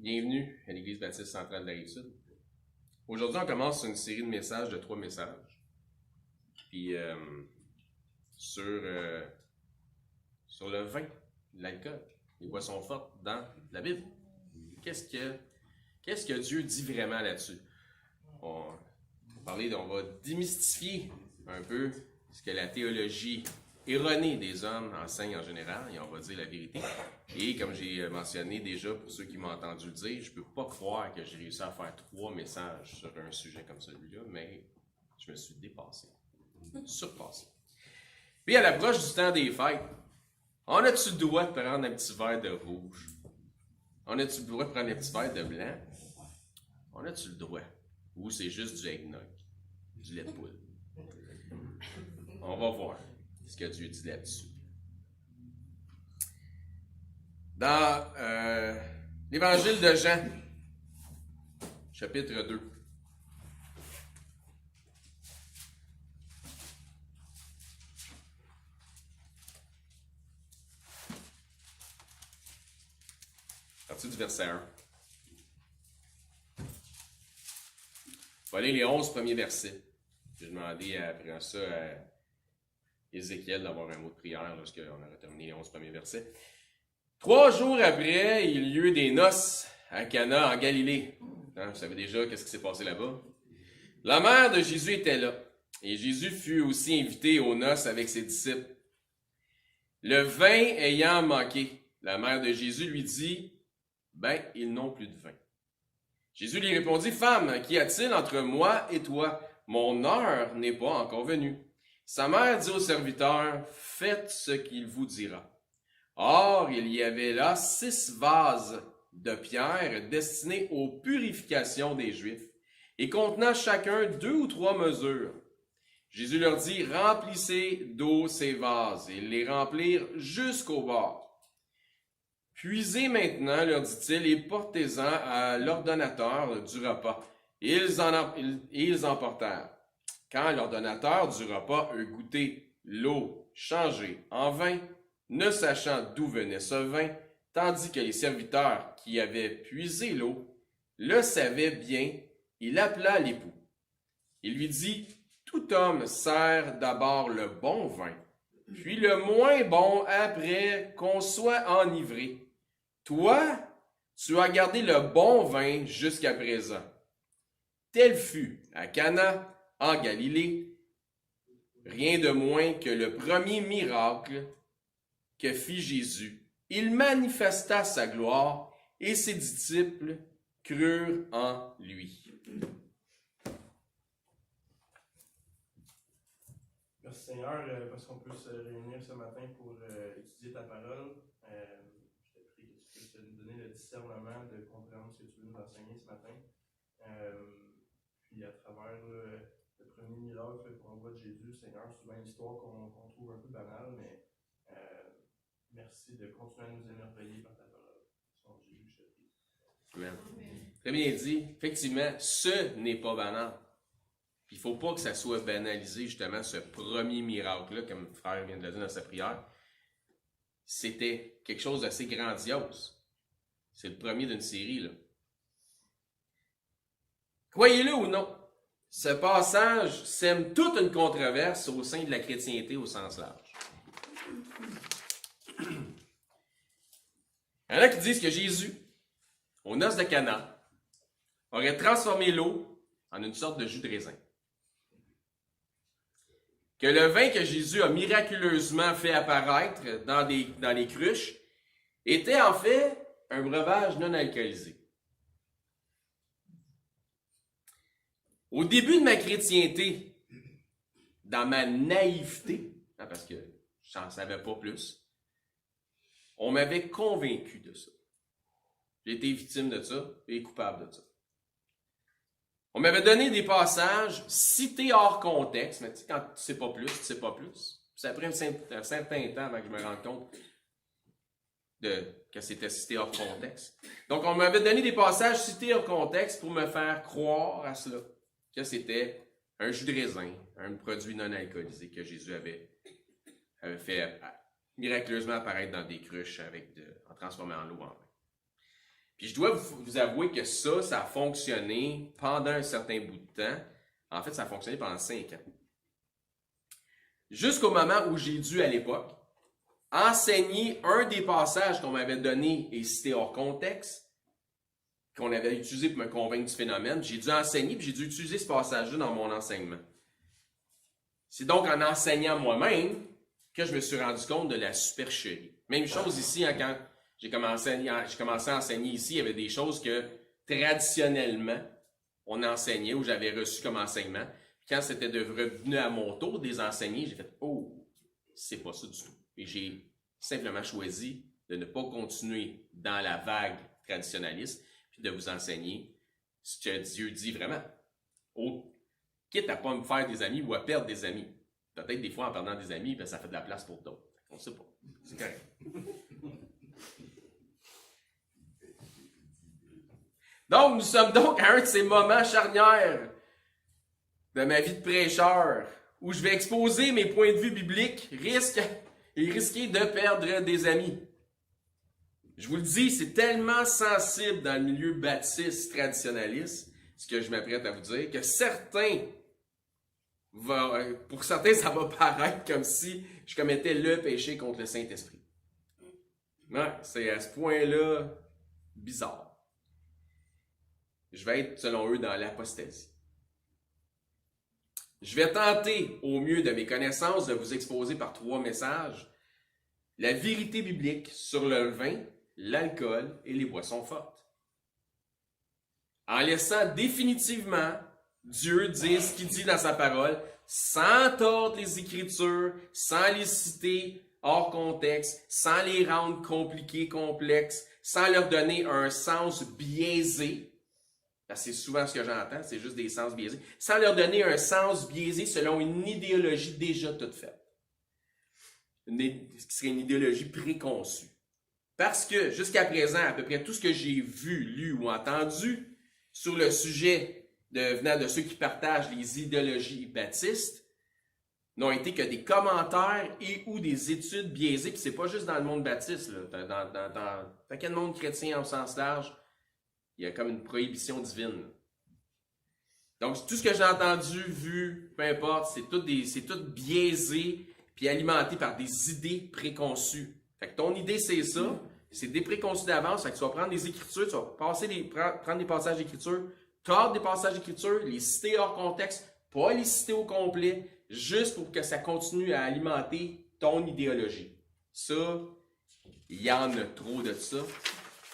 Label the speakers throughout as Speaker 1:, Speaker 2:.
Speaker 1: Bienvenue à l'Église baptiste centrale de la Rive-Sud. Aujourd'hui, on commence une série de messages, de 3 messages. Puis sur le vin, l'alcool, les boissons fortes dans la Bible. Qu'est-ce que Dieu dit vraiment là-dessus? On va démystifier un peu ce que la théologie erronée des hommes enseigne en général, et on va dire la vérité. Et comme j'ai mentionné déjà, pour ceux qui m'ont entendu le dire, je ne peux pas croire que j'ai réussi à faire 3 messages sur un sujet comme celui-là, mais je me suis dépassé, surpassé. Puis à l'approche du temps des fêtes, on a-tu le droit de prendre un petit verre de rouge? On a-tu le droit de prendre un petit verre de blanc? On a-tu le droit? Ou c'est juste du eggnog, du lait de poule? On va voir ce que Dieu dit là-dessus. Dans l'Évangile de Jean, chapitre 2. À partir du verset 1. On va lire les 11 premiers versets. J'ai demandé après ça à Ézéchiel d'avoir un mot de prière lorsqu'on aura terminé les 11 premiers versets. 3 jours après, il y eut des noces à Cana en Galilée. Vous savez déjà qu'est-ce qui s'est passé là-bas? La mère de Jésus était là, et Jésus fut aussi invité aux noces avec ses disciples. Le vin ayant manqué, la mère de Jésus lui dit, « Ils n'ont plus de vin. » Jésus lui répondit, « Femme, qu'y a-t-il entre moi et toi? Mon heure n'est pas encore venue. » Sa mère dit au serviteur, « Faites ce qu'il vous dira. » Or, il y avait là 6 vases de pierre destinés aux purifications des Juifs, et contenant chacun 2 ou 3 mesures. Jésus leur dit, « Remplissez d'eau ces vases. » Et ils les remplirent jusqu'au bord. « Puisez maintenant, leur dit-il, et portez-en à l'ordonnateur du repas. » Et ils emportèrent. Quand l'ordonnateur du repas eut goûté l'eau changée en vin, ne sachant d'où venait ce vin, tandis que les serviteurs qui avaient puisé l'eau le savaient bien, il appela l'époux. Il lui dit, « Tout homme sert d'abord le bon vin, puis le moins bon après qu'on soit enivré. Toi, tu as gardé le bon vin jusqu'à présent. » Tel fut à Cana, en Galilée, rien de moins que le premier miracle que fit Jésus. Il manifesta sa gloire et ses disciples crurent en lui.
Speaker 2: Merci Seigneur, parce qu'on peut se réunir ce matin pour étudier ta parole. Je te prie que tu puisses nous donner le discernement de comprendre ce que tu veux nous enseigner ce matin. Puis à travers le premier miracle qu'on voit de Jésus, Seigneur, souvent une histoire qu'on trouve un peu banale, mais merci de continuer à nous émerveiller par ta parole. Son Jésus, je te prie.
Speaker 1: Amen. Très bien dit. Effectivement, ce n'est pas banal. Il ne faut pas que ça soit banalisé, justement, ce premier miracle-là, comme le frère vient de le dire dans sa prière. C'était quelque chose d'assez grandiose. C'est le premier d'une série, là. Croyez-le ou non, ce passage sème toute une controverse au sein de la chrétienté au sens large. Il y en a qui disent que Jésus, aux noces de Cana, aurait transformé l'eau en une sorte de jus de raisin. Que le vin que Jésus a miraculeusement fait apparaître dans les cruches était en fait un breuvage non alcoolisé. Au début de ma chrétienté, dans ma naïveté, parce que je n'en savais pas plus, on m'avait convaincu de ça. J'ai été victime de ça et coupable de ça. On m'avait donné des passages cités hors contexte, mais tu sais, quand tu ne sais pas plus, tu ne sais pas plus. Ça a pris un certain temps avant que je me rende compte que c'était cité hors contexte. Donc, on m'avait donné des passages cités hors contexte pour me faire croire à cela, que c'était un jus de raisin, un produit non alcoolisé que Jésus avait fait miraculeusement apparaître dans des cruches en transformant l'eau en vin. Puis je dois vous avouer que ça a fonctionné pendant un certain bout de temps. En fait, ça a fonctionné pendant 5 ans. Jusqu'au moment où j'ai dû, à l'époque, enseigner un des passages qu'on m'avait donné et cité hors contexte, qu'on avait utilisé pour me convaincre du phénomène. J'ai dû enseigner, puis j'ai dû utiliser ce passage-là dans mon enseignement. C'est donc en enseignant moi-même que je me suis rendu compte de la supercherie. Même chose ici, hein, quand j'ai commencé à enseigner ici, il y avait des choses que traditionnellement, on enseignait ou j'avais reçu comme enseignement. Puis quand c'était devenu à mon tour de les enseigner, j'ai fait « Oh, c'est pas ça du tout ». Et j'ai simplement choisi de ne pas continuer dans la vague traditionnaliste, puis de vous enseigner ce que Dieu dit vraiment. Quitte à ne pas me faire des amis ou à perdre des amis. Peut-être des fois, en perdant des amis, ben, ça fait de la place pour d'autres. On ne sait pas. C'est correct. Donc, nous sommes donc à un de ces moments charnières de ma vie de prêcheur où je vais exposer mes points de vue bibliques, risquer de perdre des amis. Je vous le dis, c'est tellement sensible dans le milieu baptiste traditionnaliste, ce que je m'apprête à vous dire, que pour certains, ça va paraître comme si je commettais le péché contre le Saint-Esprit. Ouais, c'est à ce point-là bizarre. Je vais être, selon eux, dans l'apostasie. Je vais tenter, au mieux de mes connaissances, de vous exposer par 3 messages la vérité biblique sur le vin, l'alcool et les boissons fortes. En laissant définitivement Dieu dire ce qu'il dit dans sa parole, sans tordre les Écritures, sans les citer hors contexte, sans les rendre compliquées, complexes, sans leur donner un sens biaisé. Parce que c'est souvent ce que j'entends, c'est juste des sens biaisés. Sans leur donner un sens biaisé selon une idéologie déjà toute faite. Ce qui serait une idéologie préconçue. Parce que jusqu'à présent, à peu près tout ce que j'ai vu, lu ou entendu sur le sujet venant de ceux qui partagent les idéologies baptistes n'ont été que des commentaires et ou des études biaisées. Puis c'est pas juste dans le monde baptiste, là. Dans quel monde chrétien au sens large, il y a comme une prohibition divine. Donc, tout ce que j'ai entendu, vu, peu importe, c'est tout biaisé puis alimenté par des idées préconçues. Fait que ton idée, c'est ça. C'est des préconçus d'avance. Fait que tu vas prendre des Écritures, tu vas prendre des passages d'Écriture, tordre des passages d'Écriture, les citer hors contexte, pas les citer au complet, juste pour que ça continue à alimenter ton idéologie. Ça, il y en a trop de ça.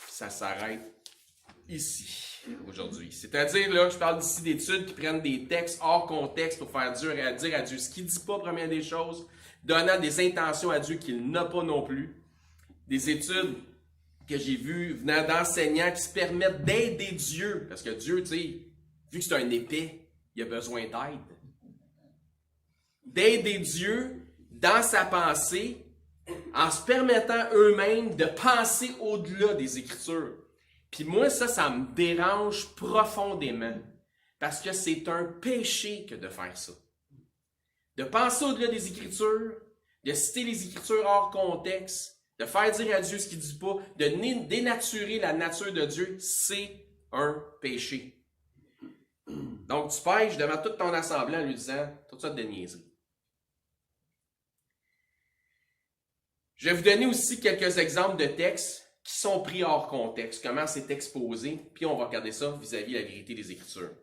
Speaker 1: Ça s'arrête ici, aujourd'hui. C'est-à-dire, là, je parle d'ici d'études qui prennent des textes hors contexte pour faire dire à Dieu ce qu'il ne dit pas, première des choses, donnant des intentions à Dieu qu'il n'a pas non plus. Des études que j'ai vues venant d'enseignants qui se permettent d'aider Dieu, parce que Dieu, tu sais, vu que c'est un épais, il a besoin d'aide. D'aider Dieu dans sa pensée en se permettant eux-mêmes de penser au-delà des Écritures. Puis moi, ça me dérange profondément. Parce que c'est un péché que de faire ça. De penser au-delà des Écritures, de citer les Écritures hors contexte, de faire dire à Dieu ce qu'il ne dit pas, de dénaturer la nature de Dieu, c'est un péché. Donc tu pêches devant toute ton assemblée en lui disant toutes sortes de niaiseries. Je vais vous donner aussi quelques exemples de textes qui sont pris hors contexte, comment c'est exposé, puis on va regarder ça vis-à-vis de la vérité des Écritures.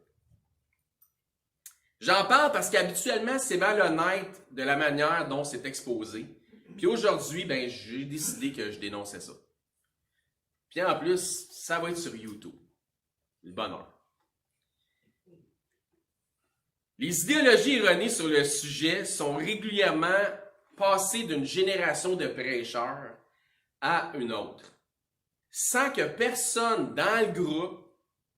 Speaker 1: J'en parle parce qu'habituellement, c'est malhonnête de la manière dont c'est exposé. Puis aujourd'hui, j'ai décidé que je dénonçais ça. Puis en plus, ça va être sur YouTube. Le bonheur. Les idéologies erronées sur le sujet sont régulièrement passées d'une génération de prêcheurs à une autre, sans que personne dans le groupe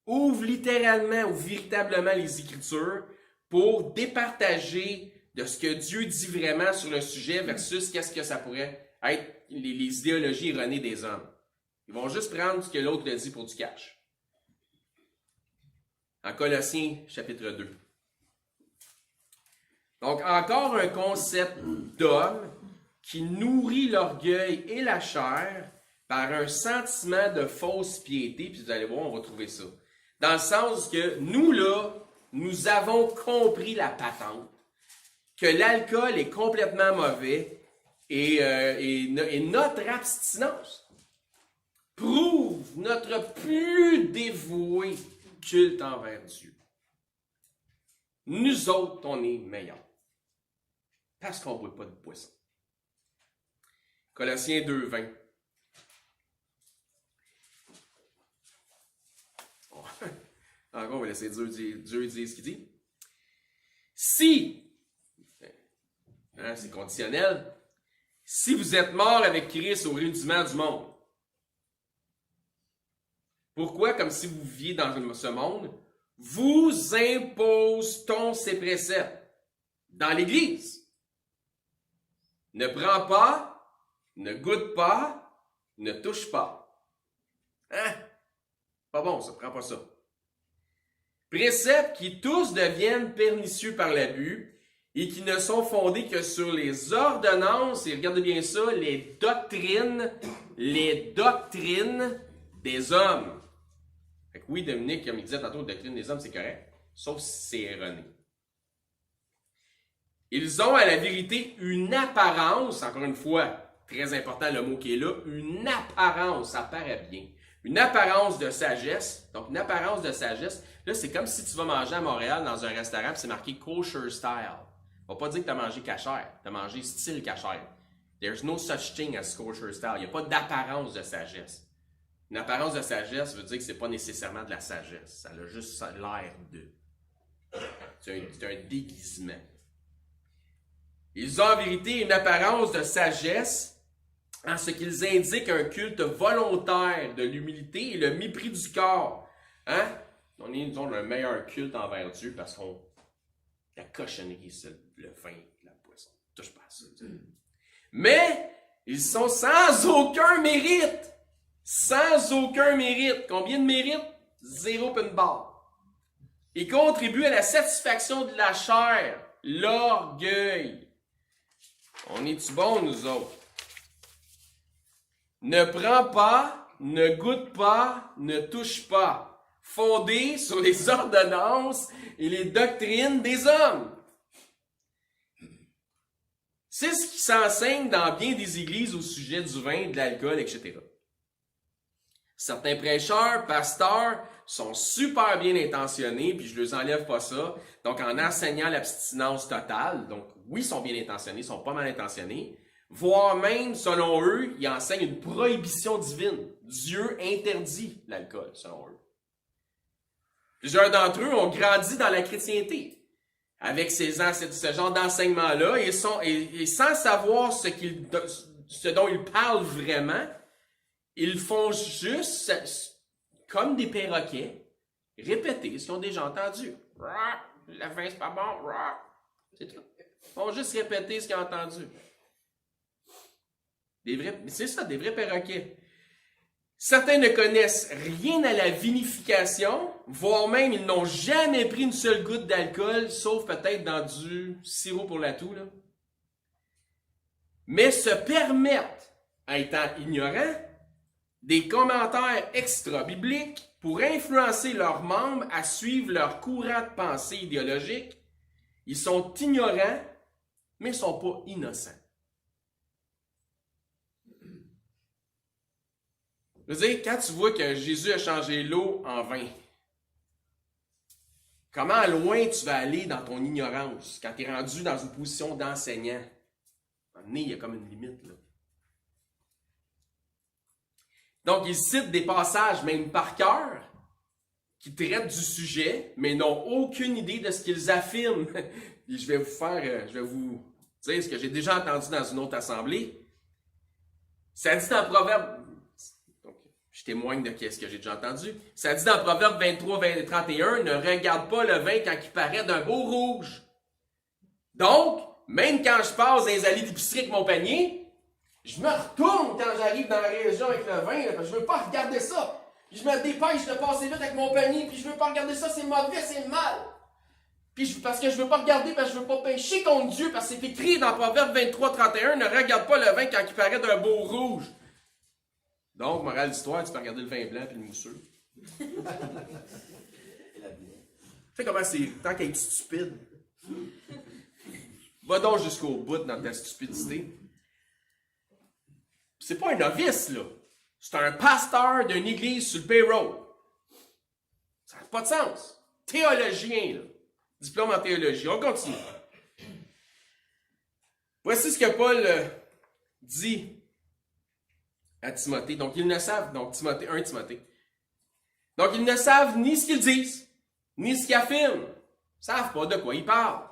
Speaker 1: ouvre littéralement ou véritablement les Écritures pour départager de ce que Dieu dit vraiment sur le sujet versus qu'est-ce que ça pourrait être les idéologies erronées des hommes. Ils vont juste prendre ce que l'autre a dit pour du cash. En Colossiens, chapitre 2. Donc, encore un concept d'homme qui nourrit l'orgueil et la chair par un sentiment de fausse piété, puis vous allez voir, on va trouver ça. Dans le sens que nous, là, nous avons compris la patente, que l'alcool est complètement mauvais et notre abstinence prouve notre plus dévoué culte envers Dieu. Nous autres, on est meilleurs. Parce qu'on ne boit pas de boisson. Colossiens 2, 20. Encore, on va laisser Dieu dire ce qu'il dit. Si, c'est conditionnel, si vous êtes mort avec Christ au rudiment du monde, pourquoi, comme si vous viviez dans ce monde, vous impose-t-on ces préceptes dans l'Église? Ne prends pas, ne goûte pas, ne touche pas. Hein? Pas bon, ça, prends pas ça. Préceptes qui tous deviennent pernicieux par l'abus et qui ne sont fondés que sur les ordonnances, et regardez bien ça, les doctrines des hommes. Fait que oui, Dominique, comme il disait tantôt, doctrine des hommes, c'est correct, sauf si c'est erroné. Ils ont à la vérité une apparence, encore une fois, très important le mot qui est là, une apparence, ça paraît bien. Une apparence de sagesse. Donc, une apparence de sagesse. Là, c'est comme si tu vas manger à Montréal dans un restaurant et c'est marqué kosher style. On va pas dire que tu as mangé cachère, tu as mangé style cachère. There's no such thing as kosher style. Il n'y a pas d'apparence de sagesse. Une apparence de sagesse veut dire que c'est pas nécessairement de la sagesse. Ça a juste l'air de. C'est un déguisement. Ils ont en vérité une apparence de sagesse en ce qu'ils indiquent un culte volontaire de l'humilité et le mépris du corps. Hein? On est, disons, le meilleur culte envers Dieu parce qu'on... La cochonnerie, c'est le vin, la poisson. Touche pas à ça. Mais, ils sont sans aucun mérite. Sans aucun mérite. Combien de mérite? 0 puis une barre. Ils contribuent à la satisfaction de la chair, l'orgueil. On est-tu bon, nous autres? Ne prends pas, ne goûte pas, ne touche pas. Fondé sur les ordonnances et les doctrines des hommes. C'est ce qui s'enseigne dans bien des églises au sujet du vin, de l'alcool, etc. Certains prêcheurs, pasteurs, sont super bien intentionnés, puis je ne leur enlève pas ça. Donc, en enseignant l'abstinence totale, donc oui, ils sont bien intentionnés, ils sont pas mal intentionnés, voire même, selon eux, ils enseignent une prohibition divine. Dieu interdit l'alcool, selon eux. Plusieurs d'entre eux ont grandi dans la chrétienté avec ce genre d'enseignement-là et sans savoir ce dont ils parlent vraiment, ils font juste, comme des perroquets, répéter ce qu'ils ont déjà entendu. Le vin, c'est pas bon. C'est tout. Ils font juste répéter ce qu'ils ont entendu. C'est ça, des vrais perroquets. Certains ne connaissent rien à la vinification, voire même ils n'ont jamais pris une seule goutte d'alcool, sauf peut-être dans du sirop pour la toux, là. Mais se permettent, étant ignorants, des commentaires extra-bibliques pour influencer leurs membres à suivre leur courant de pensée idéologique. Ils sont ignorants, mais ils ne sont pas innocents. Je veux dire, quand tu vois que Jésus a changé l'eau en vin, comment loin tu vas aller dans ton ignorance quand tu es rendu dans une position d'enseignant? À un moment donné, il y a comme une limite, là. Donc, il cite des passages, même par cœur, qui traitent du sujet, mais n'ont aucune idée de ce qu'ils affirment. Et je vais vous dire ce que j'ai déjà entendu dans une autre assemblée. Ça dit dans Proverbe, donc je témoigne de ce que j'ai déjà entendu. Ça dit dans Proverbe 23, 31, ne regarde pas le vin quand il paraît d'un beau rouge. Donc, même quand je passe dans les allées d'épicerie avec mon panier, je me retourne quand j'arrive dans la région avec le vin, là, parce que je veux pas regarder ça. Puis je me dépêche de passer vite avec mon panier, puis je veux pas regarder ça, c'est mauvais, c'est mal. Puis parce que je veux pas regarder, parce que je veux pas pécher contre Dieu, parce que c'est écrit dans Proverbe 23, 31, ne regarde pas le vin quand il paraît d'un beau rouge. Donc, morale d'histoire, tu peux regarder le vin blanc et le mousseux. Tu sais comment c'est, tant qu'à être stupide. Va donc jusqu'au bout dans ta stupidité. C'est pas un novice, là. C'est un pasteur d'une église sur le payroll. Ça n'a pas de sens. Théologien, là. Diplôme en théologie. On continue. Voici ce que Paul dit à Timothée. Donc, ils ne savent, donc Timothée, 1 Timothée. Donc, ils ne savent ni ce qu'ils disent, ni ce qu'ils affirment. Ils ne savent pas de quoi ils parlent.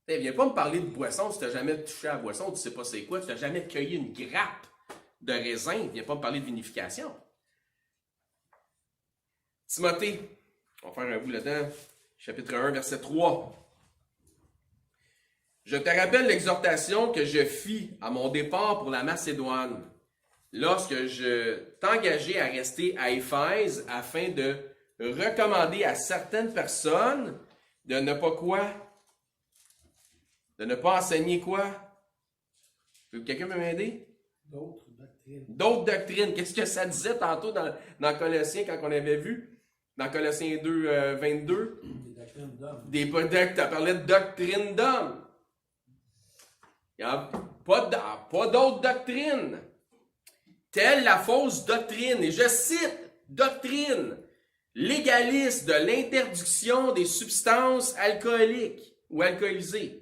Speaker 1: Tu viens pas me parler de boisson si tu n'as jamais touché à la boisson, tu ne sais pas c'est quoi, tu n'as jamais cueilli une grappe de raisin. Viens pas me parler de vinification. Timothée, on va faire un bout là-dedans, chapitre 1, verset 3. Je te rappelle l'exhortation que je fis à mon départ pour la Macédoine, lorsque je t'engageai à rester à Éphèse afin de recommander à certaines personnes de ne pas quoi? De ne pas enseigner quoi? Quelqu'un peut m'aider?
Speaker 3: D'autres doctrines.
Speaker 1: D'autres doctrines. Qu'est-ce que ça disait tantôt dans Colossiens quand on avait vu? Dans Colossiens 2, 22?
Speaker 3: Des doctrines d'hommes.
Speaker 1: Tu as parlé de doctrine d'homme. Il n'y a pas d'autres doctrines. Telle la fausse doctrine, et je cite, doctrine légaliste de l'interdiction des substances alcooliques ou alcoolisées.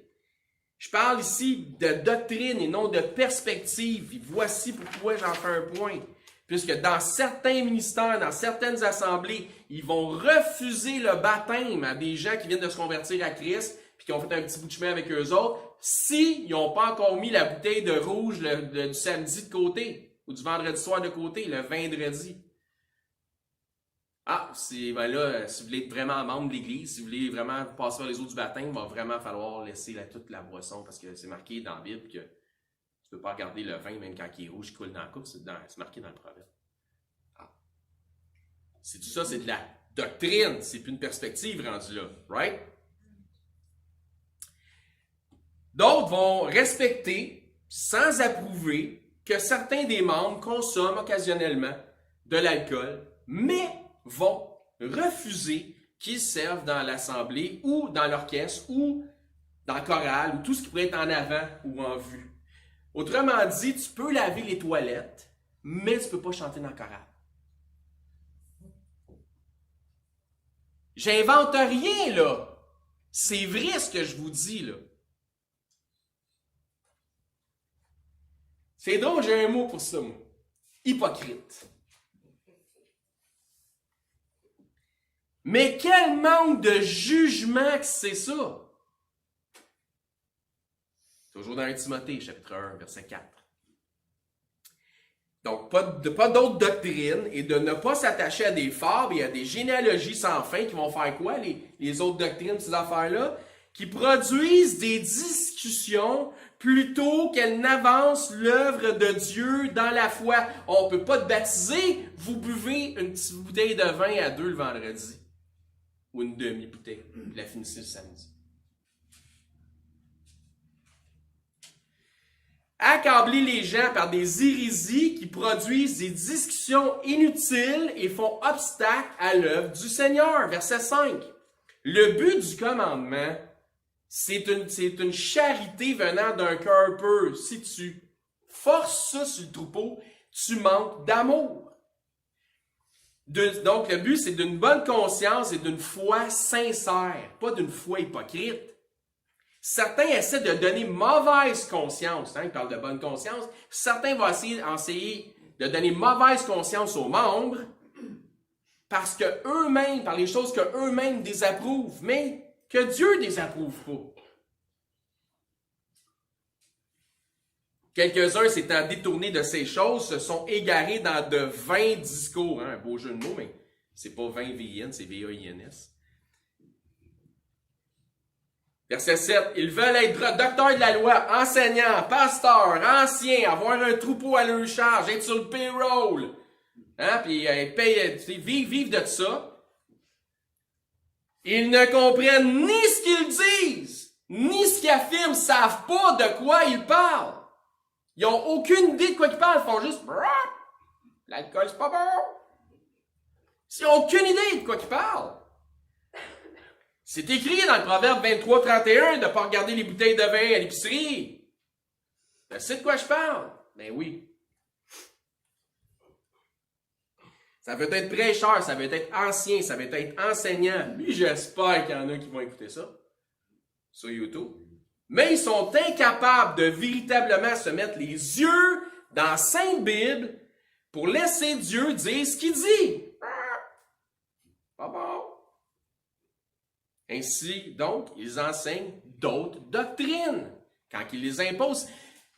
Speaker 1: Je parle ici de doctrine et non de perspective. Et voici pourquoi j'en fais un point. Puisque dans certains ministères, dans certaines assemblées, ils vont refuser le baptême à des gens qui viennent de se convertir à Christ puis qui ont fait un petit bout de chemin avec eux autres, s'ils n'ont pas encore mis la bouteille de rouge du samedi de côté ou du vendredi soir de côté, le vendredi. Ah, si vous voulez être vraiment membre de l'Église, si vous voulez vraiment passer par les eaux du baptême, il va vraiment falloir laisser toute la boisson parce que c'est marqué dans la Bible que tu ne peux pas regarder le vin même quand il est rouge, il coule dans la coupe, c'est marqué dans le proverbe. Ah. C'est tout ça, c'est de la doctrine, c'est plus une perspective rendue là, right? D'autres vont respecter, sans approuver, que certains des membres consomment occasionnellement de l'alcool, mais vont refuser qu'ils servent dans l'assemblée ou dans l'orchestre ou dans le choral ou tout ce qui pourrait être en avant ou en vue. Autrement dit, tu peux laver les toilettes, mais tu ne peux pas chanter dans le choral. J'invente rien, là. C'est vrai ce que je vous dis, là. C'est drôle, j'ai un mot pour ça, moi. Hypocrite. Mais quel manque de jugement que c'est ça! Toujours dans 1 Timothée, chapitre 1, verset 4. Donc, pas d'autres doctrines et de ne pas s'attacher à des fables et à des généalogies sans fin qui vont faire quoi, les autres doctrines, ces affaires-là? Qui produisent des discussions plutôt qu'elles n'avancent l'œuvre de Dieu dans la foi. On ne peut pas te baptiser, vous buvez une petite bouteille de vin à 2 le vendredi. Ou une demi-bouteille. Vous la finissez le samedi. Accabler les gens par des hérésies qui produisent des discussions inutiles et font obstacle à l'œuvre du Seigneur. Verset 5. Le but du commandement, c'est une charité venant d'un cœur pur. Si tu forces ça sur le troupeau, tu manques d'amour. Donc, le but, c'est d'une bonne conscience et d'une foi sincère, pas d'une foi hypocrite. Certains essaient de donner mauvaise conscience, ils parlent de bonne conscience. Certains vont essayer de donner mauvaise conscience aux membres parce que eux-mêmes, par les choses que eux-mêmes désapprouvent, mais que Dieu désapprouve pas. Quelques-uns s'étant détournés de ces choses se sont égarés dans de vains discours. Un beau jeu de mots, mais c'est pas vain V-I-N, c'est V-A-I-N-S. Verset 7. Ils veulent être docteurs de la loi, enseignants, pasteurs, anciens, avoir un troupeau à leur charge, être sur le payroll. Puis vivre de ça. Ils ne comprennent ni ce qu'ils disent, ni ce qu'ils affirment, savent pas de quoi ils parlent. Ils n'ont aucune idée de quoi ils parlent. Ils font juste « L'alcool, c'est pas bon! » Ils n'ont aucune idée de quoi ils parlent. C'est écrit dans le Proverbe 23-31 de ne pas regarder les bouteilles de vin à l'épicerie. Tu sais de quoi je parle? Ben oui. Ça veut être prêcheur, ça veut être ancien, ça veut être enseignant. Lui, j'espère qu'il y en a qui vont écouter ça sur YouTube. Mais ils sont incapables de véritablement se mettre les yeux dans la Sainte Bible pour laisser Dieu dire ce qu'il dit. Pas bon. Ainsi, donc, ils enseignent d'autres doctrines quand ils les imposent.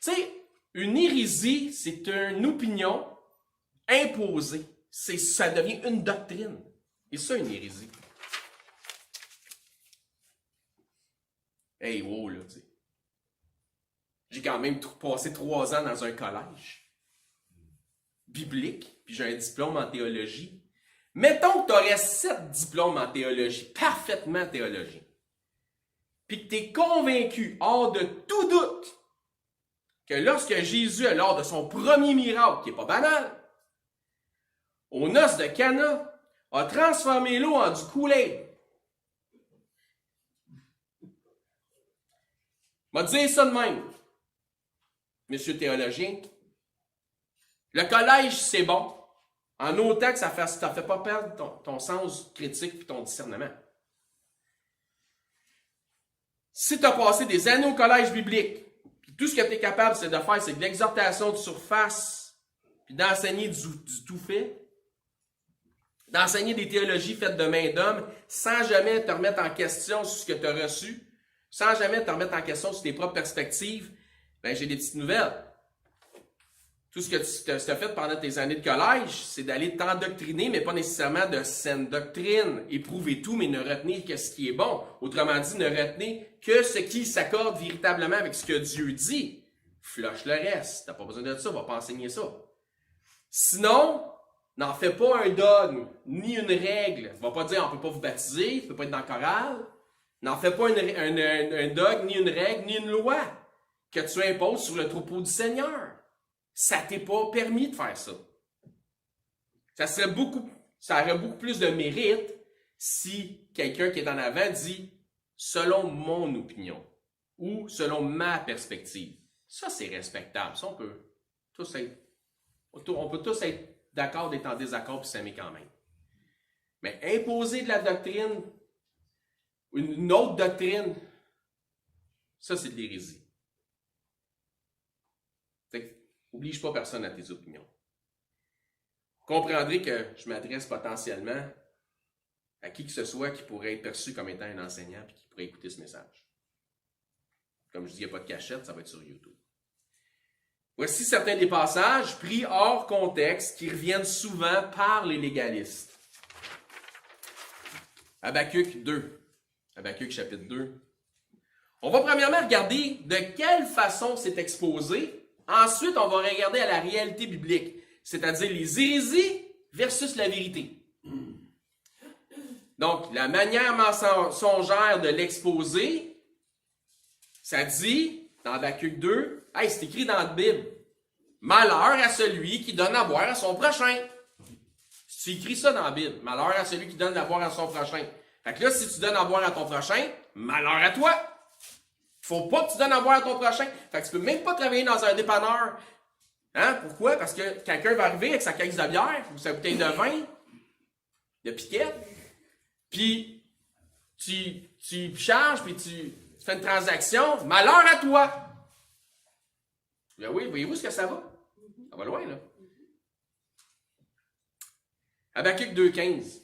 Speaker 1: Tu sais, une hérésie, c'est une opinion imposée. Ça devient une doctrine. Et ça, une hérésie. Hey, wow, là, tu sais. J'ai quand même passé 3 ans dans un collège biblique, puis j'ai un diplôme en théologie. Mettons que tu aurais 7 diplômes en théologie, parfaitement théologien, puis que tu es convaincu, hors de tout doute, que lorsque Jésus, lors de son premier miracle, qui n'est pas banal, aux noces de Cana, a transformé l'eau en du Kool-Aid. M'a dit ça de même, monsieur théologien. Le collège, c'est bon, en autant que ça ne fait pas perdre ton sens critique et ton discernement. Si tu as passé des années au collège biblique, puis tout ce que tu es capable c'est de faire, c'est de l'exhortation de surface, puis d'enseigner du tout fait, d'enseigner des théologies faites de main d'homme, sans jamais te remettre en question sur ce que tu as reçu, sans jamais te remettre en question sur tes propres perspectives, ben j'ai des petites nouvelles. Tout ce que tu as fait pendant tes années de collège, c'est d'aller t'endoctriner, mais pas nécessairement de saine doctrine. Éprouver tout, mais ne retenir que ce qui est bon. Autrement dit, ne retenir que ce qui s'accorde véritablement avec ce que Dieu dit. Flush le reste. T'as pas besoin de ça, va pas enseigner ça. Sinon, n'en fais pas un dogme, ni une règle. Va pas dire on peut pas vous baptiser, tu peux pas être dans le choral. N'en fais pas un dogme, ni une règle, ni une loi que tu imposes sur le troupeau du Seigneur. Ça t'est pas permis de faire ça. Ça aurait beaucoup plus de mérite si quelqu'un qui est en avant dit « selon mon opinion » ou « selon ma perspective ». Ça, c'est respectable. Ça, on peut tous être d'accord d'être en désaccord et s'aimer quand même. Mais imposer de la doctrine, une autre doctrine, ça, c'est de l'hérésie. N'oblige pas personne à tes opinions. Vous comprendrez que je m'adresse potentiellement à qui que ce soit qui pourrait être perçu comme étant un enseignant et qui pourrait écouter ce message. Comme je dis, il n'y a pas de cachette, ça va être sur YouTube. Voici certains des passages pris hors contexte qui reviennent souvent par les légalistes. Habakkuk 2. Habakkuk chapitre 2. On va premièrement regarder de quelle façon c'est exposé. Ensuite, on va regarder à la réalité biblique, c'est-à-dire les hérésies versus la vérité. Donc, la manière mensongère de l'exposer, ça dit, dans Habakkuk 2, hey, c'est écrit dans la Bible, « Malheur à celui qui donne à boire à son prochain. » C'est écrit ça dans la Bible, « Malheur à celui qui donne à boire à son prochain. » Fait que là, si tu donnes à boire à ton prochain, malheur à toi. Faut pas que tu donnes à boire à ton prochain. Fait que tu peux même pas travailler dans un dépanneur. Hein? Pourquoi? Parce que quelqu'un va arriver avec sa caisse de bière ou sa bouteille de vin, de piquette, puis tu charges, puis tu fais une transaction. Malheur à toi! Ben oui, voyez-vous ce que ça va? Ça va loin, là. Habakkuk 2,15.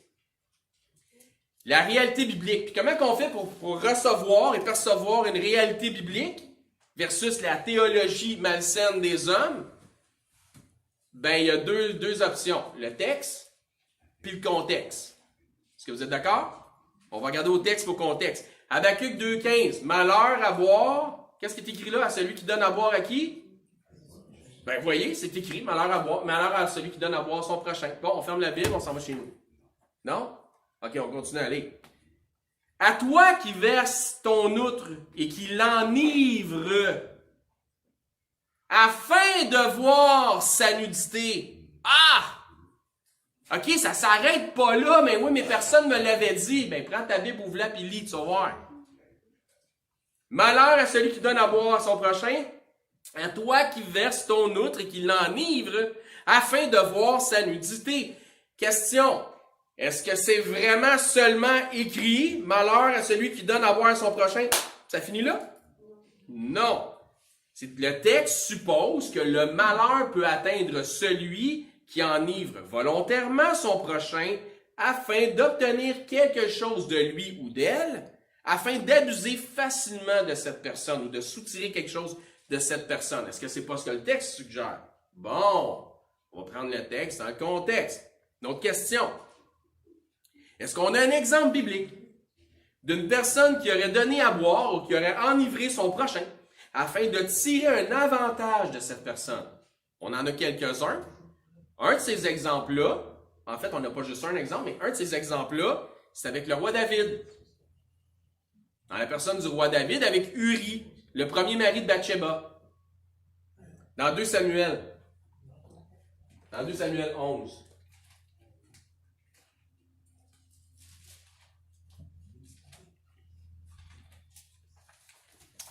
Speaker 1: La réalité biblique. Puis comment on fait pour recevoir et percevoir une réalité biblique versus la théologie malsaine des hommes? Ben, il y a deux options. Le texte, puis le contexte. Est-ce que vous êtes d'accord? On va regarder au texte et au contexte. Habakkuk 2,15. Malheur à boire. Qu'est-ce qui est écrit là? À celui qui donne à boire à qui? Ben, vous voyez, c'est écrit. Malheur à boire. Malheur à celui qui donne à boire à son prochain. Bon, on ferme la Bible, on s'en va chez nous. Non? OK, on continue à aller. À toi qui verse ton outre et qui l'enivre, afin de voir sa nudité. Ah! OK, ça s'arrête pas là, mais oui, mais personne me l'avait dit. Ben, prends ta Bible, ouvre-la, puis lis, tu vas voir. Malheur à celui qui donne à boire à son prochain, à toi qui verse ton outre et qui l'enivre, afin de voir sa nudité. Question, est-ce que c'est vraiment seulement écrit, malheur à celui qui donne à boire à son prochain? Ça finit là? Non. Le texte suppose que le malheur peut atteindre celui qui enivre volontairement son prochain afin d'obtenir quelque chose de lui ou d'elle, afin d'abuser facilement de cette personne ou de soutirer quelque chose de cette personne. Est-ce que c'est pas ce que le texte suggère? Bon, on va prendre le texte dans le contexte. Une autre question. Est-ce qu'on a un exemple biblique d'une personne qui aurait donné à boire ou qui aurait enivré son prochain afin de tirer un avantage de cette personne? On en a quelques-uns. Un de ces exemples-là, en fait, on n'a pas juste un exemple, mais un de ces exemples-là, c'est avec le roi David. Dans la personne du roi David, avec Uri, le premier mari de Bathsheba. Dans 2 Samuel. Dans 2 Samuel 11.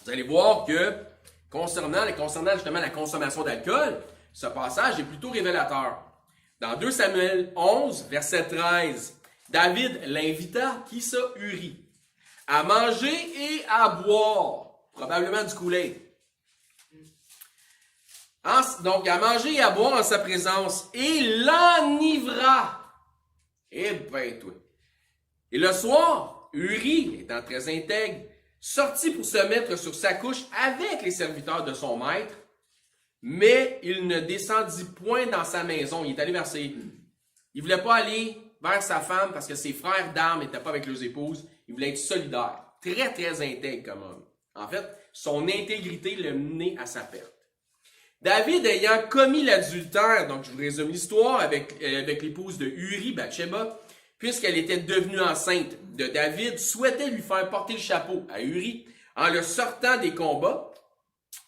Speaker 1: Vous allez voir que, concernant justement la consommation d'alcool, ce passage est plutôt révélateur. Dans 2 Samuel 11, verset 13, David l'invita, qui ça? Uri, à manger et à boire, probablement du Kool-Aid. Donc, à manger et à boire en sa présence, et l'enivra. Eh ben, toi. Et le soir, Uri, étant très intègre, sortit pour se mettre sur sa couche avec les serviteurs de son maître, mais il ne descendit point dans sa maison. Il est allé vers ses... Il voulait pas aller vers sa femme parce que ses frères d'armes n'étaient pas avec leurs épouses. Il voulait être solidaire. Très, très intègre comme homme. En fait, son intégrité l'a mené à sa perte. David ayant commis l'adultère, donc je vous résume l'histoire, avec l'épouse de Uri, Bathsheba, puisqu'elle était devenue enceinte de David, souhaitait lui faire porter le chapeau à Uri en le sortant des combats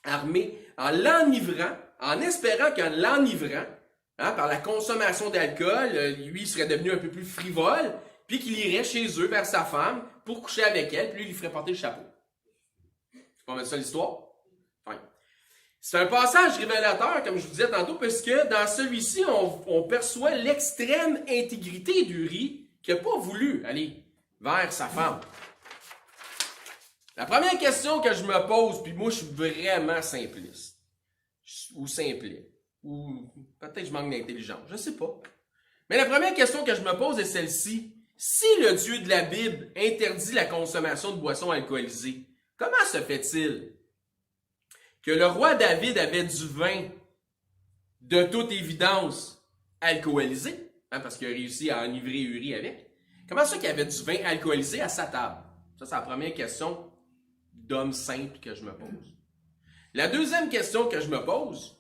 Speaker 1: armés, en l'enivrant, en espérant qu'en l'enivrant, par la consommation d'alcool, lui serait devenu un peu plus frivole, puis qu'il irait chez eux vers sa femme pour coucher avec elle, puis lui, il lui ferait porter le chapeau. C'est pas mal ça l'histoire? Enfin, c'est un passage révélateur, comme je vous disais tantôt, parce que dans celui-ci, on perçoit l'extrême intégrité d'Uri qui n'a pas voulu aller vers sa femme. La première question que je me pose, puis moi je suis vraiment simpliste, ou simplet, ou peut-être je manque d'intelligence, je ne sais pas. Mais la première question que je me pose est celle-ci. Si le Dieu de la Bible interdit la consommation de boissons alcoolisées, comment se fait-il que le roi David avait du vin de toute évidence alcoolisé, parce qu'il a réussi à enivrer Uri avec? Comment ça qu'il y avait du vin alcoolisé à sa table? Ça, c'est la première question d'homme simple que je me pose. La deuxième question que je me pose,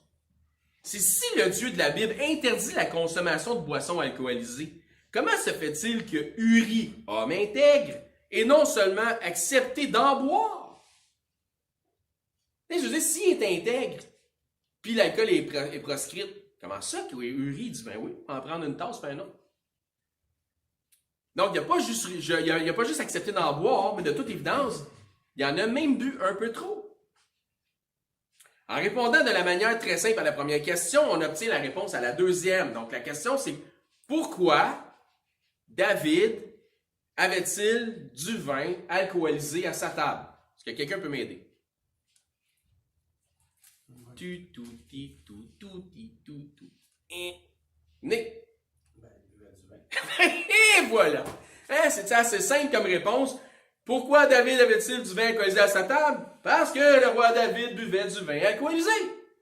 Speaker 1: c'est si le Dieu de la Bible interdit la consommation de boissons alcoolisées, comment se fait-il que Uri, homme intègre, ait non seulement accepté d'en boire? Et je veux dire, s'il est intègre, puis l'alcool est proscrit, comment ça que Uri dit, ben oui, en prendre une tasse, ben non. Donc, il n'a pas juste accepté d'en boire, mais de toute évidence, il en a même bu un peu trop. En répondant de la manière très simple à la première question, on obtient la réponse à la deuxième. Donc, la question, c'est pourquoi David avait-il du vin alcoolisé à sa table? Est-ce que quelqu'un peut m'aider? Né. Et voilà! C'est assez simple comme réponse. Pourquoi David avait-il du vin alcoolisé à sa table? Parce que le roi David buvait du vin alcoolisé.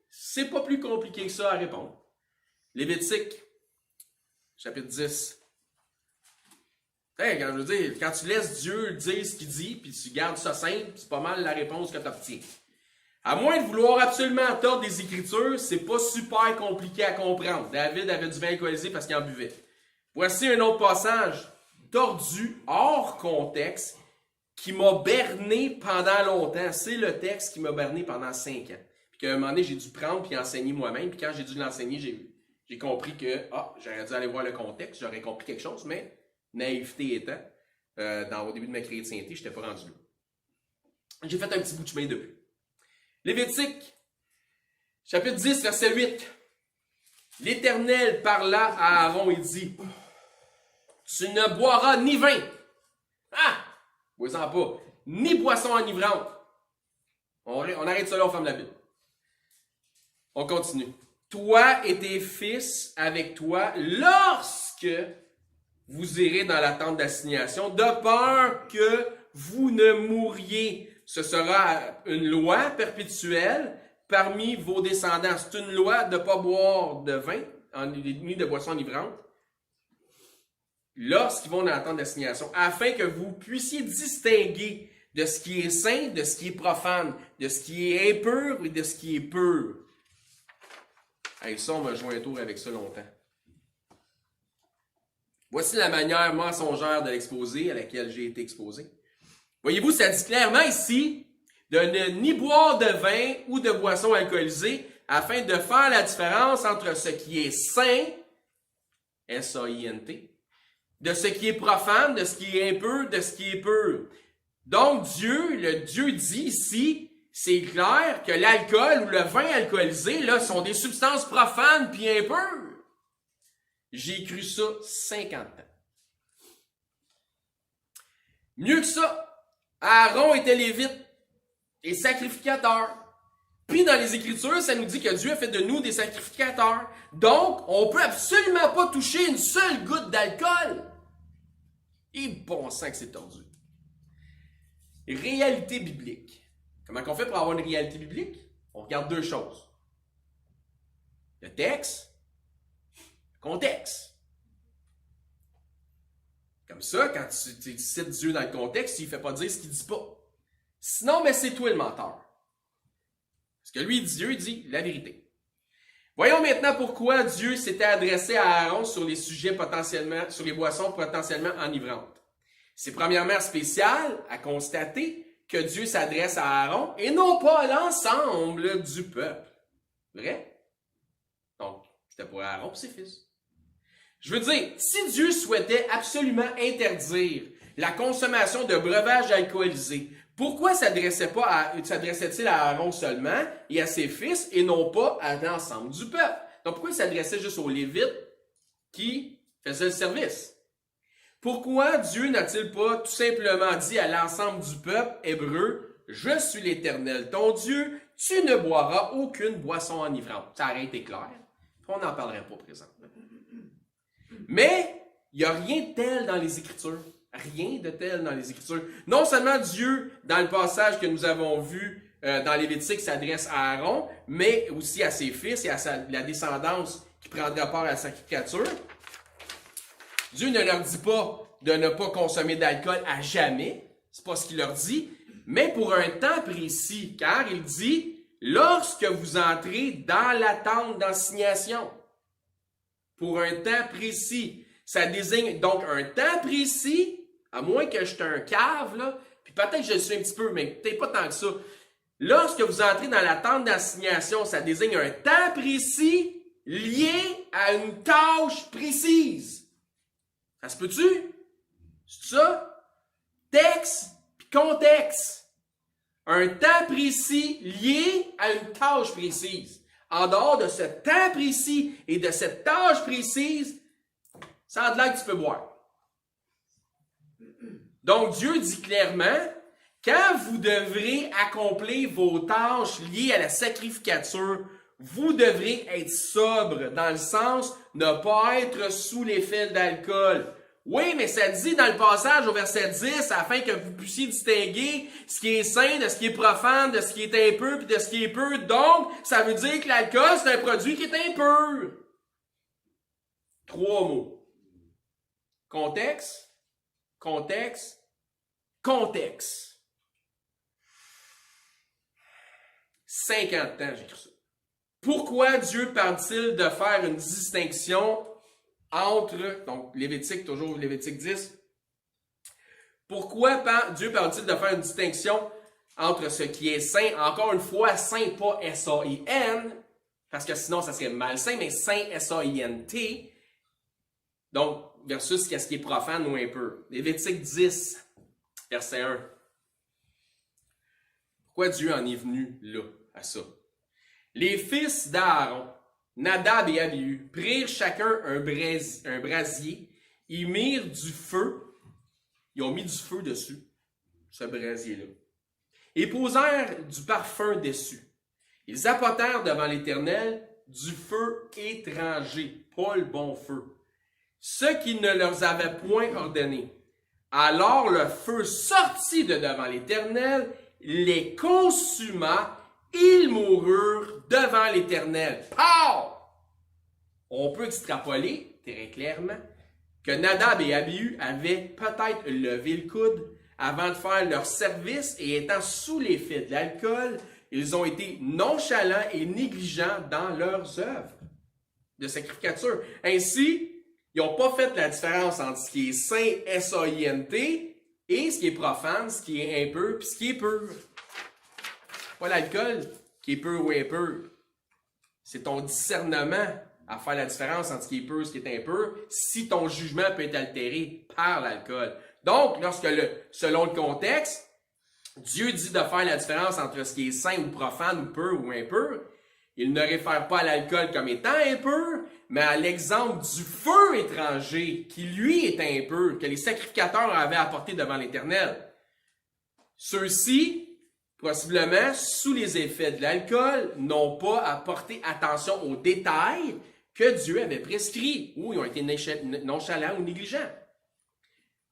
Speaker 1: C'est pas plus compliqué que ça à répondre. Lévitique, chapitre 10. Quand je veux dire, quand tu laisses Dieu dire ce qu'il dit, puis tu gardes ça simple, c'est pas mal la réponse que tu obtiens. À moins de vouloir absolument tordre des Écritures, c'est pas super compliqué à comprendre. David avait du vin alcoolisé parce qu'il en buvait. Voici un autre passage tordu, hors contexte, qui m'a berné pendant longtemps. C'est le texte qui m'a berné pendant 5 ans. Puis qu'à un moment donné, j'ai dû prendre puis enseigner moi-même. Puis quand j'ai dû l'enseigner, j'ai compris que j'aurais dû aller voir le contexte, j'aurais compris quelque chose, mais naïveté étant, au début de ma chrétienté, je n'étais pas rendu là. J'ai fait un petit bout de chemin depuis. Lévitique, chapitre 10, verset 8. L'Éternel parla à Aaron et dit, tu ne boiras ni vin. Bois-en pas. Ni boisson enivrante. On arrête ça là, on ferme la Bible. On continue. Toi et tes fils avec toi, lorsque vous irez dans la tente d'assignation, de peur que vous ne mouriez. Ce sera une loi perpétuelle parmi vos descendants. C'est une loi de ne pas boire de vin, ni de boisson enivrante, lorsqu'ils vont dans la tente d'assignation, afin que vous puissiez distinguer de ce qui est saint, de ce qui est profane, de ce qui est impur et de ce qui est pur. Hey, ça, on m'a joué un tour avec ça longtemps. Voici la manière mensongère de l'exposé à laquelle j'ai été exposé. Voyez-vous, ça dit clairement ici de ne ni boire de vin ou de boisson alcoolisée afin de faire la différence entre ce qui est saint, S-A-I-N-T, de ce qui est profane, de ce qui est impur, de ce qui est pur. Donc Dieu dit ici, c'est clair que l'alcool ou le vin alcoolisé là, sont des substances profanes puis impures. J'ai cru ça 50 ans. Mieux que ça, Aaron était lévite et sacrificateur. Puis dans les Écritures, ça nous dit que Dieu a fait de nous des sacrificateurs. Donc, on ne peut absolument pas toucher une seule goutte d'alcool. Et bon sang que c'est tordu. Réalité biblique. Comment on fait pour avoir une réalité biblique? On regarde deux choses. Le texte, le contexte. Comme ça, quand tu cites Dieu dans le contexte, il ne fait pas dire ce qu'il ne dit pas. Sinon, mais c'est toi le menteur. Parce que lui, Dieu dit la vérité. Voyons maintenant pourquoi Dieu s'était adressé à Aaron sur les sujets sur les boissons potentiellement enivrantes. C'est premièrement spécial à constater que Dieu s'adresse à Aaron et non pas à l'ensemble du peuple. Vrai? Donc, c'était pour Aaron et ses fils. Je veux dire, si Dieu souhaitait absolument interdire la consommation de breuvages alcoolisés, pourquoi s'adressait-il à Aaron seulement et à ses fils et non pas à l'ensemble du peuple? Donc pourquoi il s'adressait juste aux Lévites qui faisaient le service? Pourquoi Dieu n'a-t-il pas tout simplement dit à l'ensemble du peuple hébreu, « Je suis l'Éternel, ton Dieu, tu ne boiras aucune boisson enivrante. » Ça aurait été clair. On n'en parlerait pas présentement. Mais il n'y a rien de tel dans les Écritures. Rien de tel dans les Écritures. Non seulement Dieu, dans le passage que nous avons vu dans Lévitique, s'adresse à Aaron, mais aussi à ses fils et à la descendance qui prendra part à la sacrificature. Dieu ne leur dit pas de ne pas consommer d'alcool à jamais. C'est pas ce qu'il leur dit. Mais pour un temps précis, car il dit, lorsque vous entrez dans la tente d'assignation. Pour un temps précis. Ça désigne donc un temps précis, à moins que je sois un cave, là, puis peut-être que je le suis un petit peu, mais peut-être pas tant que ça. Lorsque vous entrez dans la tente d'assignation, ça désigne un temps précis lié à une tâche précise. Ça se peut-tu? C'est ça? Texte puis contexte. Un temps précis lié à une tâche précise. En dehors de ce temps précis et de cette tâche précise, ça a de l'air que tu peux boire. Donc, Dieu dit clairement, quand vous devrez accomplir vos tâches liées à la sacrificature, vous devrez être sobre, dans le sens ne pas être sous l'effet d'alcool. Oui, mais ça dit dans le passage au verset 10, afin que vous puissiez distinguer ce qui est saint de ce qui est profane, de ce qui est impur, puis de ce qui est pur. Donc, ça veut dire que l'alcool, c'est un produit qui est impur. 3 mots. Contexte, contexte, contexte. 50 ans, j'ai cru ça. Pourquoi Dieu parle-t-il de faire une distinction entre, donc Lévitique, toujours Lévitique 10, pourquoi Dieu parle-t-il de faire une distinction entre ce qui est saint, encore une fois, saint pas S-A-I-N, parce que sinon ça serait malsain, mais saint S-A-I-N-T, donc versus ce qui est profane ou impur. Lévitique 10, verset 1. Pourquoi Dieu en est venu là, à ça? Les fils d'Aaron, Nadab et Abihu, prirent chacun un brasier, ils mirent du feu, ils ont mis du feu dessus, ce brasier-là, et posèrent du parfum dessus. Ils apportèrent devant l'Éternel du feu étranger, pas le bon feu, ce qu'il ne leur avait point ordonné. Alors le feu sortit de devant l'Éternel, les consuma, ils moururent devant l'Éternel. Pow! On peut extrapoler très clairement que Nadab et Abihu avaient peut-être levé le coude avant de faire leur service et étant sous l'effet de l'alcool, ils ont été nonchalants et négligents dans leurs œuvres de sacrificature. Ainsi, ils n'ont pas fait la différence entre ce qui est saint, S-A-I-N-T, et ce qui est profane, ce qui est impur, puis ce qui est pur. Pas l'alcool qui est pur ou impur. C'est ton discernement à faire la différence entre ce qui est pur et ce qui est impur, si ton jugement peut être altéré par l'alcool. Donc, selon le contexte, Dieu dit de faire la différence entre ce qui est saint ou profane ou pur ou impur. Il ne réfère pas à l'alcool comme étant impur, mais à l'exemple du feu étranger qui, lui, est impur, que les sacrificateurs avaient apporté devant l'Éternel. Ceux-ci, possiblement, sous les effets de l'alcool, n'ont pas apporté attention aux détails que Dieu avait prescrits, ou ils ont été nonchalants ou négligents.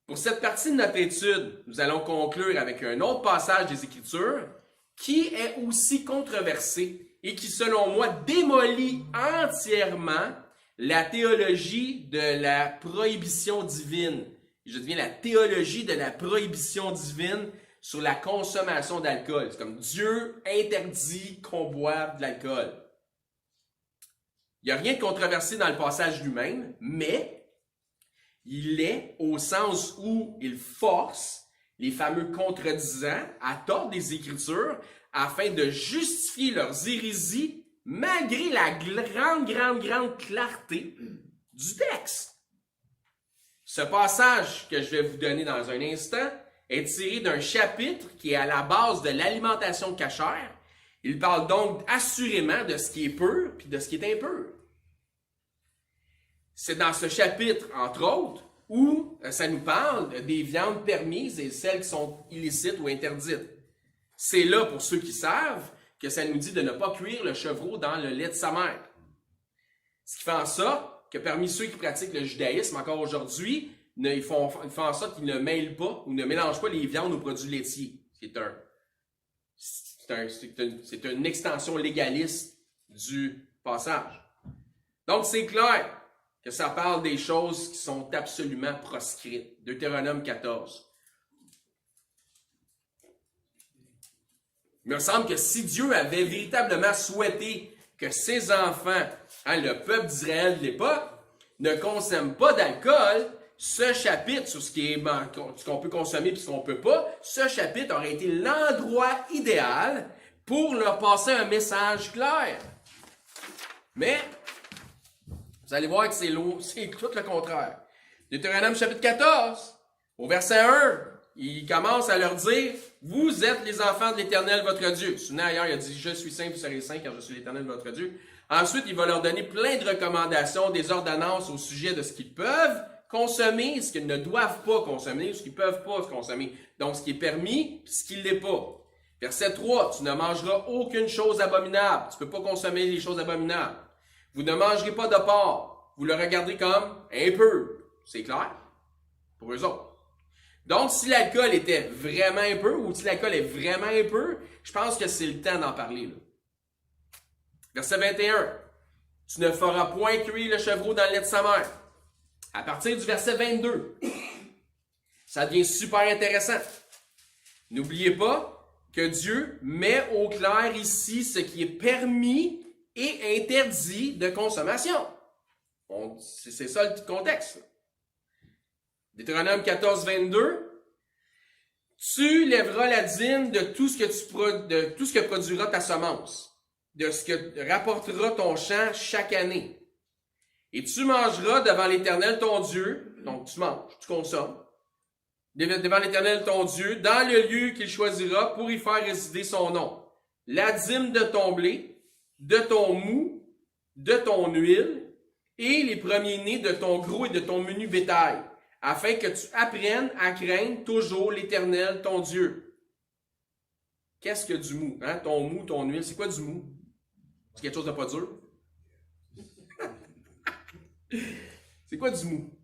Speaker 1: Pour cette partie de notre étude, nous allons conclure avec un autre passage des Écritures qui est aussi controversé et qui, selon moi, démolit entièrement la théologie de la prohibition divine. Je deviens la théologie de la prohibition divine sur la consommation d'alcool. C'est comme Dieu interdit qu'on boive de l'alcool. Il n'y a rien de controversé dans le passage lui-même, mais il est au sens où il force les fameux contredisants à tort des Écritures afin de justifier leurs hérésies malgré la grande clarté du texte. Ce passage que je vais vous donner dans un instant est tiré d'un chapitre qui est à la base de l'alimentation cachère. Il parle donc assurément de ce qui est pur puis de ce qui est impur. C'est dans ce chapitre, entre autres, où ça nous parle des viandes permises et celles qui sont illicites ou interdites. C'est là, pour ceux qui savent, que ça nous dit de ne pas cuire le chevreau dans le lait de sa mère. Ce qui fait en sorte que parmi ceux qui pratiquent le judaïsme encore aujourd'hui, ils font en sorte qu'ils ne mêlent pas ou ne mélangent pas les viandes aux produits laitiers. C'est une extension légaliste du passage. Donc, c'est clair que ça parle des choses qui sont absolument proscrites. Deutéronome 14. Il me semble que si Dieu avait véritablement souhaité que ses enfants, le peuple d'Israël de l'époque, ne consomment pas d'alcool, ce chapitre sur ce qu'on peut consommer et ce qu'on ne peut pas, ce chapitre aurait été l'endroit idéal pour leur passer un message clair. Mais, vous allez voir que c'est tout le contraire. Deutéronome chapitre 14, au verset 1, il commence à leur dire « Vous êtes les enfants de l'Éternel votre Dieu. » Souvenez ailleurs, il a dit « Je suis saint, vous serez saints, car je suis l'Éternel votre Dieu. » Ensuite, il va leur donner plein de recommandations, des ordonnances au sujet de ce qu'ils peuvent consommer, ce qu'ils ne doivent pas consommer, ce qu'ils ne peuvent pas consommer. Donc, ce qui est permis, ce qui ne l'est pas. Verset 3, tu ne mangeras aucune chose abominable. Tu ne peux pas consommer les choses abominables. Vous ne mangerez pas de porc. Vous le regardez comme impur. C'est clair? Pour eux autres. Donc, si l'alcool était vraiment impur, ou si l'alcool est vraiment impur, je pense que c'est le temps d'en parler, là. Verset 21. Tu ne feras point cuire le chevreau dans le lait de sa mère. À partir du verset 22, ça devient super intéressant. N'oubliez pas que Dieu met au clair ici ce qui est permis et interdit de consommation. C'est ça le contexte. Deutéronome 14, 22. Tu lèveras la dîme de tout ce que produira ta semence, de ce que rapportera ton champ chaque année. Et tu mangeras devant l'Éternel ton Dieu, donc tu manges, tu consommes, devant l'Éternel ton Dieu, dans le lieu qu'il choisira pour y faire résider son nom. La dîme de ton blé, de ton mou, de ton huile, et les premiers-nés de ton gros et de ton menu bétail, afin que tu apprennes à craindre toujours l'Éternel, ton Dieu. Qu'est-ce que du mou? Hein? Ton mou, ton huile, c'est quoi du mou? C'est quelque chose de pas dur? C'est quoi du mou?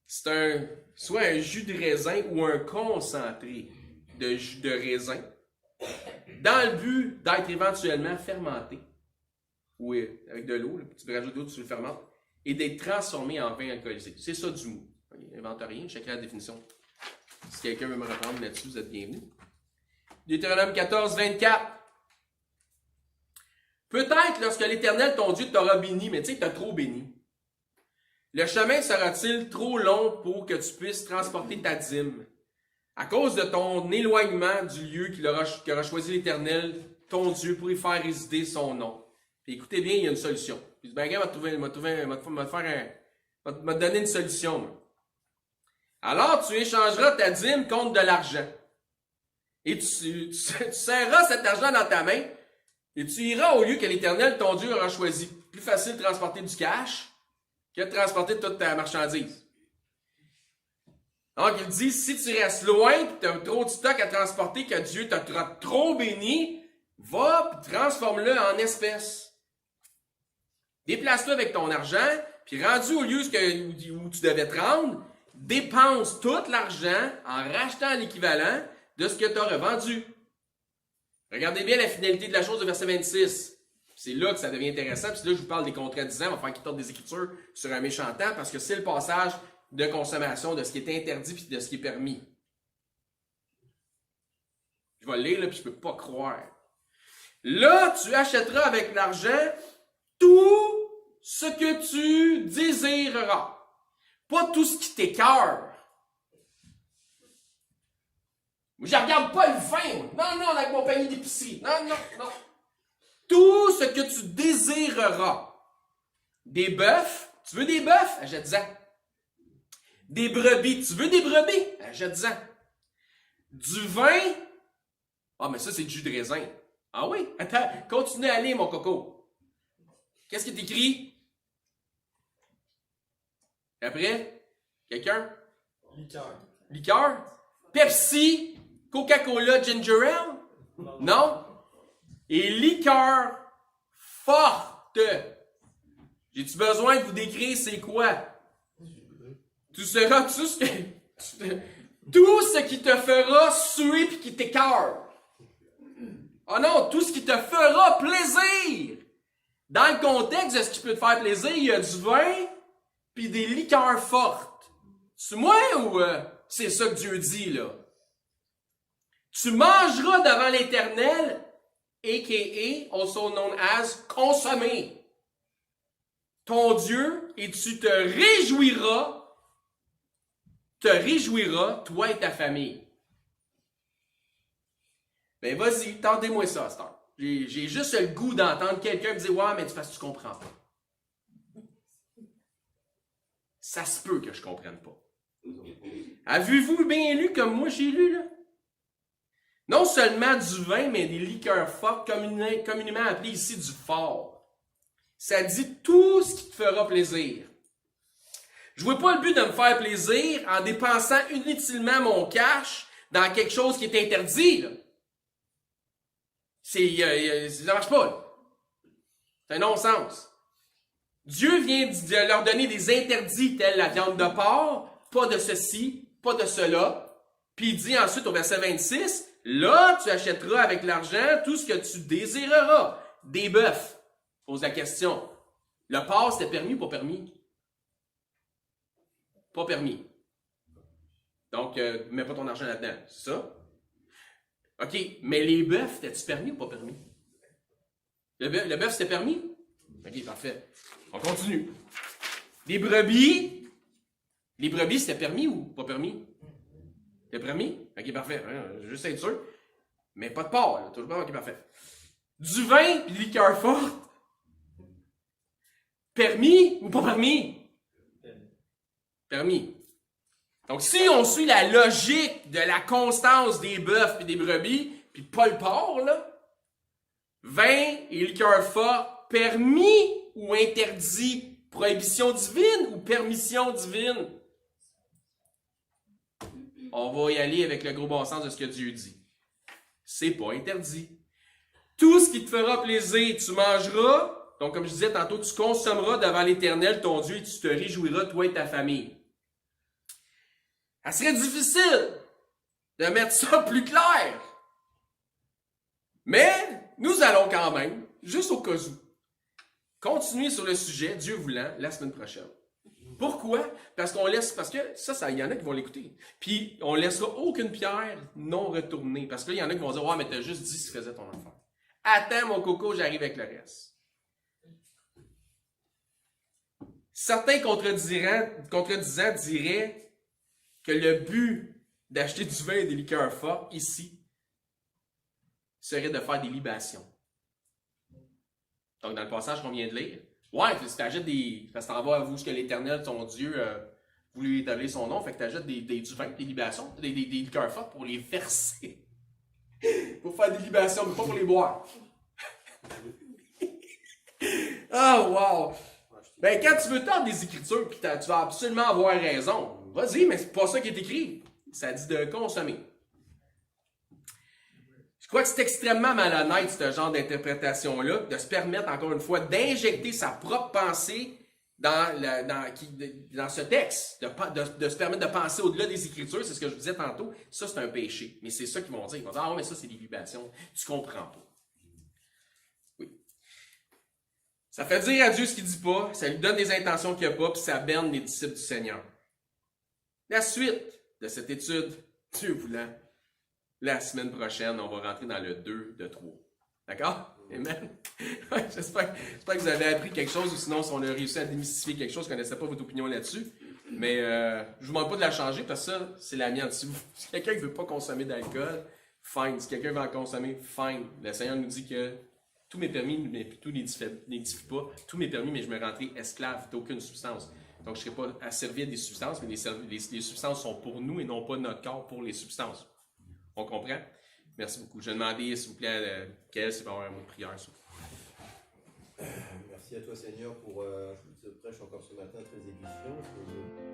Speaker 1: C'est soit un jus de raisin ou un concentré de jus de raisin, dans le but d'être éventuellement fermenté. Oui, avec de l'eau, tu peux rajouter de l'eau, tu le fermentes, et d'être transformé en vin alcoolisé. C'est ça du mou. Invente rien, chacun la définition. Si quelqu'un veut me reprendre là-dessus, vous êtes bienvenus. Deutéronome 14, 24. Peut-être lorsque l'Éternel, ton Dieu, t'aura béni, mais tu sais, t'as trop béni. Le chemin sera-t-il trop long pour que tu puisses transporter ta dîme? À cause de ton éloignement du lieu qu'aura choisi l'Éternel, ton Dieu, pour y faire résider son nom. Puis écoutez bien, il y a une solution. Puis ben, gars, m'a donné une solution. Moi. Alors, tu échangeras ta dîme contre de l'argent. Et tu serras cet argent dans ta main, et tu iras au lieu que l'Éternel, ton Dieu, aura choisi. Plus facile de transporter du cash que de transporter toute ta marchandise. Donc, il dit, si tu restes loin et tu as trop de stock à transporter, que Dieu t'a trop béni, va et transforme-le en espèces. Déplace-le avec ton argent, puis rendu au lieu où tu devais te rendre, dépense tout l'argent en rachetant l'équivalent de ce que tu aurais vendu. Regardez bien la finalité de la chose de verset 26. C'est là que ça devient intéressant, puis là je vous parle des contradisants, on va faire qu'il sorte des Écritures sur un méchant temps, parce que c'est le passage de consommation de ce qui est interdit puis de ce qui est permis. Je vais le lire, là, puis je peux pas croire. Là, tu achèteras avec l'argent tout ce que tu désireras. Pas tout ce qui t'écoeure. Je regarde pas le vin. Non, avec mon panier d'épicerie. Non. Tout ce que tu désireras. Des bœufs. Tu veux des bœufs? Achète-en. Des brebis. Tu veux des brebis? Achète-en. Du vin. Ah, mais ça, c'est du jus de raisin. Ah oui? Attends, continue à aller, mon coco. Qu'est-ce qui est écrit? Après? Quelqu'un? Liqueur? Pepsi? Coca-Cola Ginger Ale? Non? Et liqueur forte. J'ai-tu besoin de vous décrire c'est quoi? Tu seras tout ce qui te fera suer puis qui t'écoeure. Oh non, tout ce qui te fera plaisir. Dans le contexte de ce qui peut te faire plaisir, il y a du vin puis des liqueurs fortes. C'est moi ou c'est ça que Dieu dit là? Tu mangeras devant l'Éternel, a.k.a. also known as consommer, ton Dieu, et tu te réjouiras, toi et ta famille. Ben vas-y, tentez-moi ça, Star. J'ai juste le goût d'entendre quelqu'un me dire « Ouais, mais c'est parce que tu comprends pas. » Ça se peut que je comprenne pas. Avez-vous bien lu comme moi j'ai lu, là? Non seulement du vin, mais des liqueurs fortes, communément appelées ici du fort. Ça dit tout ce qui te fera plaisir. Je vois pas le but de me faire plaisir en dépensant inutilement mon cash dans quelque chose qui est interdit, là. Ça marche pas, là. C'est un non-sens. Dieu vient de leur donner des interdits tels la viande de porc, pas de ceci, pas de cela. Puis il dit ensuite au verset 26, là, tu achèteras avec l'argent tout ce que tu désireras. Des bœufs. Pose la question. Le porc, c'était permis ou pas permis? Pas permis. Donc, mets pas ton argent là-dedans. C'est ça? OK, mais les bœufs, c'était-tu permis ou pas permis? Le bœuf, c'était permis? OK, parfait. On continue. Les brebis, c'était permis ou pas permis? T'es permis? Ok, parfait. Je veux juste être sûr. Mais pas de porc, là. Toujours pas, ok, parfait. Du vin puis liqueur forte. Permis ou pas permis? Permis. Donc, si on suit la logique de la constance des bœufs et des brebis, puis pas le porc, là, vin et liqueur forte, permis ou interdit? Prohibition divine ou permission divine? On va y aller avec le gros bon sens de ce que Dieu dit. C'est pas interdit. Tout ce qui te fera plaisir, tu mangeras. Donc, comme je disais tantôt, tu consommeras devant l'Éternel, ton Dieu, et tu te réjouiras, toi et ta famille. Ça serait difficile de mettre ça plus clair. Mais, nous allons quand même, juste au cas où, continuer sur le sujet, Dieu voulant, la semaine prochaine. Pourquoi? Parce que ça, il y en a qui vont l'écouter. Puis, on laissera aucune pierre non retournée. Parce que là, il y en a qui vont dire, ouais, mais t'as juste dit ce que faisait ton enfant. Attends, mon coco, j'arrive avec le reste. Certains contredisants diraient que le but d'acheter du vin et des liqueurs fortes, ici, serait de faire des libations. Donc, dans le passage qu'on vient de lire, ouais, si t'achètes des. Parce que t'en vas à vous, ce que l'Éternel, ton Dieu, voulu établir son nom, fait que t'achètes du vin, des libations, des liqueurs fortes pour les verser. Pour faire des libations, mais pas pour les boire. Ah, wow! Ben, quand tu veux tendre des Écritures, puis tu vas absolument avoir raison, vas-y, mais c'est pas ça qui est écrit. Ça dit de consommer. Je crois que c'est extrêmement malhonnête, ce genre d'interprétation-là, de se permettre, encore une fois, d'injecter sa propre pensée dans ce texte, de se permettre de penser au-delà des Écritures, c'est ce que je vous disais tantôt. Ça, c'est un péché. Mais c'est ça qu'ils vont dire. Ils vont dire, ah, mais ça, c'est des libations. Tu comprends pas. Oui. Ça fait dire à Dieu ce qu'il dit pas, ça lui donne des intentions qu'il n'y a pas, puis ça berne les disciples du Seigneur. La suite de cette étude, Dieu voulant, la semaine prochaine, on va rentrer dans le 2 de 3. D'accord? Amen. J'espère que vous avez appris quelque chose, ou sinon, si on a réussi à démystifier quelque chose, je ne connaissais pas votre opinion là-dessus. Mais je ne vous demande pas de la changer, parce que ça, c'est la mienne. Si quelqu'un ne veut pas consommer d'alcool, fine. Si quelqu'un veut en consommer, fine. Le Seigneur nous dit que tout m'est permis, mais tout n'édifie pas. Tout m'est permis, mais je me rentrerai esclave d'aucune substance. Donc, je ne serai pas asservi à des substances, mais les substances sont pour nous et non pas notre corps pour les substances. On comprend? Merci beaucoup. Je vais demander, s'il vous plaît, Kael, s'il va y avoir un mot de prière.
Speaker 4: Merci à toi, Seigneur, pour ce prêche encore ce matin très édifiant.